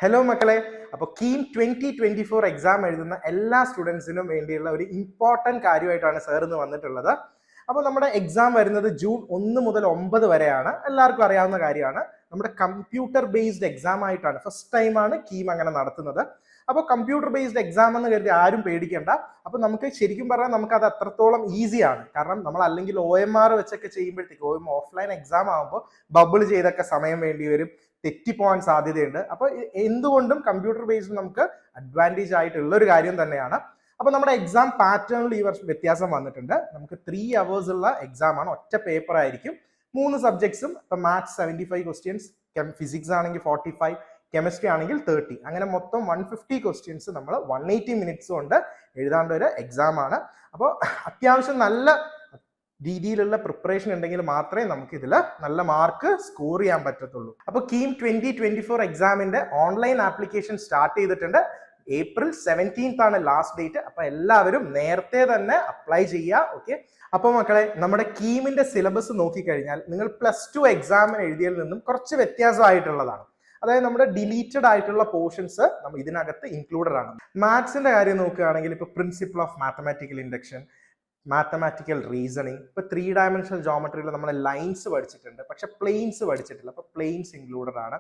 Hello മക്കളെ, അപ്പോൾ KEAM 2024 exam എഴുതുന്ന എല്ലാ സ്റ്റുഡൻസിനും വേണ്ടിയുള്ള ഒരു ഇമ്പോർട്ടൻറ്റ് കാര്യമായിട്ടാണ് സാർ ഇന്ന് വന്നിട്ടുള്ളത്. അപ്പോൾ നമ്മുടെ എക്സാം വരുന്നത് ജൂൺ 1 മുതൽ 9 വരെയാണ്. എല്ലാവർക്കും അറിയാവുന്ന കാര്യമാണ്. നമ്മുടെ കമ്പ്യൂട്ടർ ബേസ്ഡ് എക്സാം ആയിട്ടാണ് ഫസ്റ്റ് ടൈമാണ് കീം അങ്ങനെ നടത്തുന്നത്. അപ്പോൾ കമ്പ്യൂട്ടർ ബേസ്ഡ് എക്സാം എന്ന് കരുതി ആരും പേടിക്കേണ്ട. അപ്പോൾ നമുക്ക് ശരിക്കും പറഞ്ഞാൽ നമുക്ക് അത് അത്രത്തോളം ഈസിയാണ്. കാരണം നമ്മൾ അല്ലെങ്കിൽ OMR വെച്ചൊക്കെ ചെയ്യുമ്പോഴത്തേക്ക് ഓഫ്ലൈൻ എക്സാം ആകുമ്പോൾ ബബിൾ ചെയ്തൊക്കെ സമയം വേണ്ടി വരും, തെറ്റിപ്പോകാൻ സാധ്യതയുണ്ട്. അപ്പോൾ എന്തുകൊണ്ടും കമ്പ്യൂട്ടർ ബേസ്ഡ് നമുക്ക് അഡ്വാൻറ്റേജ് ആയിട്ടുള്ള ഒരു കാര്യം തന്നെയാണ്. അപ്പോൾ നമ്മുടെ എക്സാം പാറ്റേണിൽ ഈ വർഷം വ്യത്യാസം വന്നിട്ടുണ്ട്. നമുക്ക് 3 hours ഉള്ള എക്സാം ആണ്, ഒറ്റ പേപ്പർ ആയിരിക്കും. 3 സബ്ജക്ട്സും. ഇപ്പം മാത്സ് 75 ക്വസ്റ്റ്യൻസ്, ഫിസിക്സ് ആണെങ്കിൽ 45, കെമിസ്ട്രി ആണെങ്കിൽ 30, അങ്ങനെ മൊത്തം 150 ക്വസ്റ്റ്യൻസ് നമ്മൾ 180 മിനിറ്റ്സ് കൊണ്ട് എഴുതാണ്ട ഒരു എക്സാം ആണ്. അപ്പോൾ അത്യാവശ്യം നല്ല രീതിയിലുള്ള പ്രിപ്പറേഷൻ ഉണ്ടെങ്കിൽ മാത്രമേ നമുക്ക് ഇതിൽ നല്ല മാർക്ക് സ്കോർ ചെയ്യാൻ പറ്റത്തുള്ളൂ. അപ്പോൾ കീം 2024 എക്സാമിന്റെ ഓൺലൈൻ ആപ്ലിക്കേഷൻ സ്റ്റാർട്ട് ചെയ്തിട്ടുണ്ട്. April 17th ആണ് ലാസ്റ്റ് ഡേറ്റ്. അപ്പൊ എല്ലാവരും നേരത്തെ തന്നെ അപ്ലൈ ചെയ്യുക. ഓക്കെ, അപ്പോൾ മക്കളെ, നമ്മുടെ കീമിന്റെ സിലബസ് നോക്കിക്കഴിഞ്ഞാൽ നിങ്ങൾ +2 എക്സാമിന് എഴുതിയതിൽ നിന്നും കുറച്ച് വ്യത്യാസമായിട്ടുള്ളതാണ്. അതായത് നമ്മുടെ ഡിലീറ്റഡ് ആയിട്ടുള്ള പോർഷൻസ് നമ്മൾ ഇതിനകത്ത് ഇൻക്ലൂഡഡ് ആണ്. മാത്സിന്റെ കാര്യം നോക്കുകയാണെങ്കിൽ ഇപ്പൊ principle of mathematical induction, mathematical reasoning, ഇപ്പൊ 3 dimensional ജോമെട്രിയിൽ നമ്മൾ ലൈൻസ് പഠിച്ചിട്ടുണ്ട്, പക്ഷെ പ്ലെയിൻസ് പഠിച്ചിട്ടില്ല. അപ്പൊ പ്ലെയിൻസ് ഇൻക്ലൂഡഡ് ആണ്.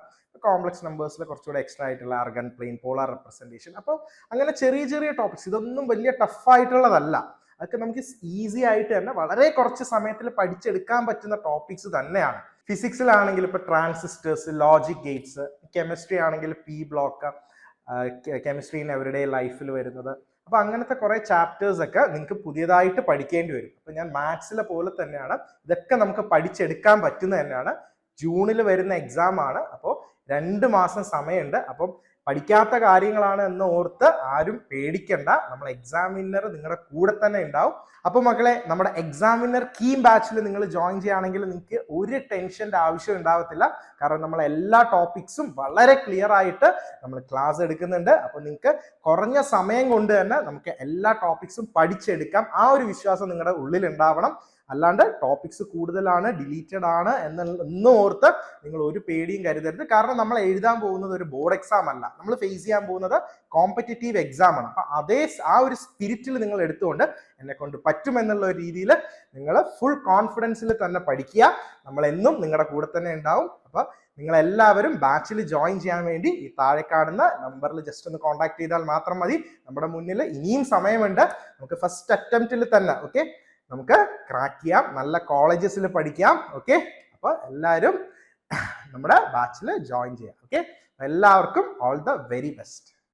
കോംപ്ലക്സ് നമ്പേഴ്സിൽ കുറച്ചുകൂടെ എക്സ്ട്രാ ആയിട്ടുള്ള ആർഗൻ പ്ലെയിൻ, പോളാർ റെപ്രസെന്റേഷൻ. അപ്പോൾ അങ്ങനെ ചെറിയ ചെറിയ ടോപ്പിക്സ്, ഇതൊന്നും വലിയ ടഫ് ആയിട്ടുള്ളതല്ല. അതൊക്കെ നമുക്ക് ഈസി ആയിട്ട് തന്നെ വളരെ കുറച്ച് സമയത്തിൽ പഠിച്ചെടുക്കാൻ പറ്റുന്ന ടോപ്പിക്സ് തന്നെയാണ്. ഫിസിക്സിലാണെങ്കിൽ ഇപ്പൊ ട്രാൻസിസ്റ്റേഴ്സ്, ലോജിക് ഗേറ്റ്സ്, കെമിസ്ട്രി ആണെങ്കിൽ P block, chemistry in everyday ലൈഫിൽ വരുന്നത്. അപ്പൊ അങ്ങനത്തെ കുറെ ചാപ്റ്റേഴ്സ് ഒക്കെ നിങ്ങൾക്ക് പുതിയതായിട്ട് പഠിക്കേണ്ടി വരും. അപ്പൊ ഞാൻ മാത്സിലെ പോലെ തന്നെയാണ് ഇതൊക്കെ നമുക്ക് പഠിച്ചെടുക്കാൻ പറ്റുന്നത് തന്നെയാണ്. ജൂണിൽ വരുന്ന എക്സാം ആണ്. അപ്പോൾ 2 മാസം സമയമുണ്ട്. അപ്പം പഠിക്കാത്ത കാര്യങ്ങളാണ് എന്ന് ഓർത്ത് ആരും പേടിക്കണ്ട. നമ്മൾ എക്സാമിനർ നിങ്ങളുടെ കൂടെ തന്നെ ഉണ്ടാവും. അപ്പൊ മക്കളെ, നമ്മുടെ എക്സാമിനർ കീം ബാച്ചിൽ നിങ്ങൾ ജോയിൻ ചെയ്യുകയാണെങ്കിൽ നിങ്ങൾക്ക് ഒരു ടെൻഷന്റെ ആവശ്യം ഉണ്ടാവത്തില്ല. കാരണം നമ്മൾ എല്ലാ ടോപ്പിക്സും വളരെ ക്ലിയർ ആയിട്ട് നമ്മൾ ക്ലാസ് എടുക്കുന്നുണ്ട്. അപ്പൊ നിങ്ങൾക്ക് കുറഞ്ഞ സമയം കൊണ്ട് തന്നെ നമുക്ക് എല്ലാ ടോപ്പിക്സും പഠിച്ചെടുക്കാം. ആ ഒരു വിശ്വാസം നിങ്ങളുടെ ഉള്ളിൽ ഉണ്ടാവണം. അല്ലാണ്ട് ടോപ്പിക്സ് കൂടുതലാണ്, ഡിലീറ്റഡ് ആണ് എന്ന് ഓർത്ത് നിങ്ങൾ ഒരു പേടിയും കരുതരുത്. കാരണം നമ്മൾ എഴുതാൻ പോകുന്നത് ഒരു ബോർഡ് എക്സാം അല്ല, നമ്മൾ ഫേസ് ചെയ്യാൻ പോകുന്നത് കോമ്പറ്റീറ്റീവ് എക്സാം ആണ്. അപ്പൊ ആ ഒരു സ്പിരിറ്റിൽ നിങ്ങൾ എടുത്തുകൊണ്ട് എന്നെ കൊണ്ട് പറ്റുമെന്നുള്ള ഒരു രീതിയിൽ നിങ്ങൾ ഫുൾ കോൺഫിഡൻസിൽ തന്നെ പഠിക്കുക. നമ്മൾ എന്നും നിങ്ങളുടെ കൂടെ തന്നെ ഉണ്ടാവും. അപ്പൊ നിങ്ങൾ എല്ലാവരും ബാച്ചിൽ ജോയിൻ ചെയ്യാൻ വേണ്ടി ഈ താഴെ കാണുന്ന നമ്പറിൽ ജസ്റ്റ് ഒന്ന് കോൺടാക്ട് ചെയ്താൽ മാത്രം മതി. നമ്മുടെ മുന്നിൽ ഇനിയും സമയമുണ്ട്. നമുക്ക് ഫസ്റ്റ് അറ്റംപ്റ്റിൽ തന്നെ നമുക്ക് ക്രാക്ക് ചെയ്യാം, നല്ല കോളേജസിൽ പഠിക്കാം. ഓക്കെ, അപ്പൊ എല്ലാവരും നമ്മുടെ ബാച്ചിൽ ജോയിൻ ചെയ്യാം. ഓക്കെ, എല്ലാവർക്കും ഓൾ ദ വെരി ബെസ്റ്റ്.